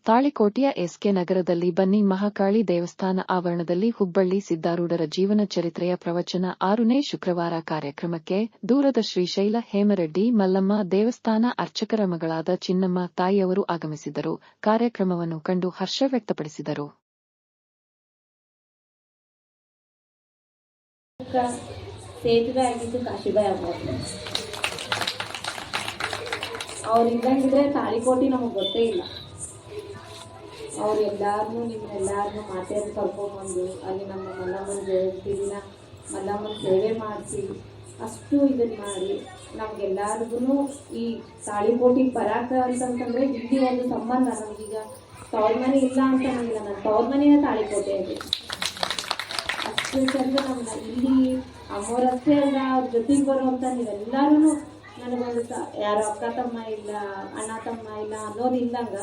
ತಾಳಿಕೋಟೆಯ S K ನಗರದಲ್ಲಿ ಬನ್ನಿ ಮಹಾಕಾಳಿ ದೇವಸ್ಥಾನ ಆವರಣದಲ್ಲಿ ಹುಬ್ಬಳ್ಳಿ ಸಿದ್ದಾರೂಢರ ಜೀವನ ಚರಿತ್ರೆಯ ಪ್ರವಚನ 6ನೇ ಶುಕ್ರವಾರ ಕಾರ್ಯಕ್ರಮಕ್ಕೆ ದೂರದ ಶ್ರೀಶೈಲ ಹೇಮರೆಡ್ಡಿ ಮಲ್ಲಮ್ಮ ದೇವಸ್ಥಾನ ಅರ್ಚಕರ ಮಗಳಾದ ಚಿನ್ನಮ್ಮ ತಾಯಿಯವರು ಆಗಮಿಸಿದರು. ಕಾರ್ಯಕ್ರಮವನ್ನು ಕಂಡು ಹರ್ಷ ವ್ಯಕ್ತಪಡಿಸಿದರು. ಅವ್ರಿದ್ದಂಗಿದ್ರೆ ತಾಳಿಕೋಟಿ ನಮಗೆ ಗೊತ್ತೇ ಇಲ್ಲ. ಅವ್ರೆಲ್ಲಾರನ್ನೂ ನಿಮ್ಮೆಲ್ಲರನ್ನೂ ಮಾತಾಡಿ ಕರ್ಕೊಂಡ್ಬಂದು ಅಲ್ಲಿ ನಮ್ಮ ಮಲ್ಲಮ್ಮನ ಜಯಂತಿನ ಮಲ್ಲಮ್ಮನ ಸೇವೆ ಮಾಡಿಸಿ ಅಷ್ಟು ಇದನ್ನು ಮಾಡಿ ನಮಗೆಲ್ಲರಿಗೂ ಈ ತಾಳಿಕೋಟಿ ಬರಾಕ ಅಂತಂತಂದರೆ ಇಲ್ಲಿ ಒಂದು ಸಂಬಂಧ. ನಮಗೀಗ ತವ್ರ ಮನೆ ಇಲ್ಲ ಅಂತ ನಮಗಿಲ್ಲ, ನನ್ನ ತವ್ರ ಮನೆಯೇ ತಾಳಿಕೋಟೆ ಇದೆ. ಅಷ್ಟು ಚಂದ ನಮ್ಮನ್ನ ಇಲ್ಲಿ ಅಮ್ಮೋರಷ್ಟೇ ಅಲ್ಲ, ಅವ್ರ ಜೊತೆಗೆ ಬರುವಂಥ ನೀವೆಲ್ಲರೂ ನನಗೊಂದು ಯಾರು ಅಕ್ಕ ತಮ್ಮ ಇಲ್ಲ, ಅಣ್ಣ ತಮ್ಮ ಇಲ್ಲ ಅನ್ನೋದಿಲ್ಲಂಗ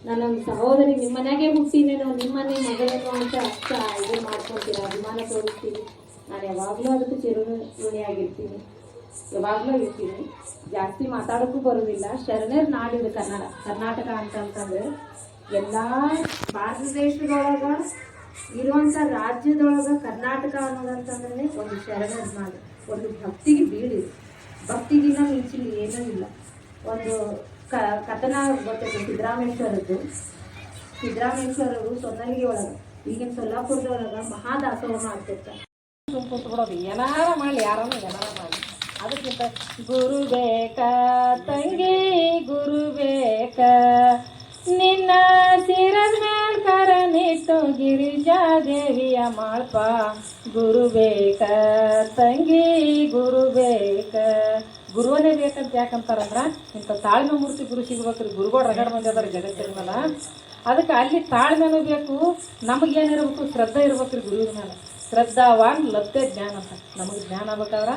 ನಾನೊಂದು ಸಹೋದರಿ ನಿಮ್ಮ ಮನೆಯಾಗೆ ಹುಟ್ಟಿನೇನೋ, ನಿಮ್ಮನೆ ಮಗಳೇನೋ ಅಂತ ಅಷ್ಟ ಇದು ಮಾಡ್ಕೊಳ್ತೀನಿ, ಅಭಿಮಾನ ತೋರಿಸ್ತೀನಿ. ನಾನು ಯಾವಾಗಲೂ ಅದಕ್ಕೆ ಚಿರುಣಿಯಾಗಿರ್ತೀನಿ, ಯಾವಾಗಲೂ ಇರ್ತೀನಿ. ಜಾಸ್ತಿ ಮಾತಾಡೋಕ್ಕೂ ಬರೋದಿಲ್ಲ. ಶರಣರ ನಾಡಿದು ಕರ್ನಾಟಕ ಅಂತಂತಂದರೆ ಎಲ್ಲ ಭಾರತ ದೇಶದೊಳಗೆ ಇರುವಂಥ ರಾಜ್ಯದೊಳಗೆ ಕರ್ನಾಟಕ ಅನ್ನೋದಂತಂದ್ರೆ ಒಂದು ಶರಣರ ನಾಡು, ಒಂದು ಭಕ್ತಿಗೆ ಬೀಳಿದೆ. ಭಕ್ತಿಗಿನ್ನ ಮಿಂಚಿಲ್ಲ ಏನೂ ಇಲ್ಲ. ಒಂದು ಕಥನ ಗೊತ್ತೈತೆ ಸಿದ್ದರಾಮೇಶ್ವರದ್ದು. ಸಿದ್ದರಾಮೇಶ್ವರರು ಸೊನ್ನಲಿಗೆ ಒಳಗೆ ಈಗಿನ ಸೊಲ್ಲಾಪುರದೊಳಗೆ ಮಹಾದಾಸೋಹ ಮಾಡ್ತಿರ್ತಾರೆ. ಕೂತ್ಬಿಡೋದು, ಏನಾರ ಮಾಡಲಿ, ಯಾರನ್ನ ಏನಾರ ಮಾಡಲಿ. ಅದಕ್ಕಿಂತ ಗುರು ಬೇಕ ತಂಗಿ ಗುರು ಬೇಕ, ನಿನ್ನ ಸಿರದ ಮೇಲ್ ಕರನಿಟ್ಟು ಗಿರಿಜಾದೇವಿಯ ಮಾಡ್ಪ. ಗುರು ಬೇಕ ತಂಗಿ ಗುರು ಬೇಕ, ಗುರುವನೇ ಬೇಕಂತ ಯಾಕಂತಾರಂದ್ರೆ ಇಂಥ ತಾಳ್ಮೆ ಮೂರ್ತಿ ಗುರು ಸಿಗ್ಬೇಕ್ರಿ. ಗುರುಗಳು ರಗಡ್ ಮಂದಿ ಅದಾರ ಜಗತ್ತಿನ ಮೇಲೆ. ಅದಕ್ಕೆ ಅಲ್ಲಿ ತಾಳ್ಮೆನೂ ಬೇಕು, ನಮಗೇನಿರ್ಬೇಕು ಶ್ರದ್ಧೆ ಇರ್ಬೇಕ್ರಿ ಗುರುವಿನ ಮೇಲೆ. ಶ್ರದ್ಧಾವಾನ್ ಲಬ್ಧೆ ಜ್ಞಾನ ಅಂತ. ನಮಗೆ ಜ್ಞಾನ ಆಗ್ಬೇಕಾದ್ರೆ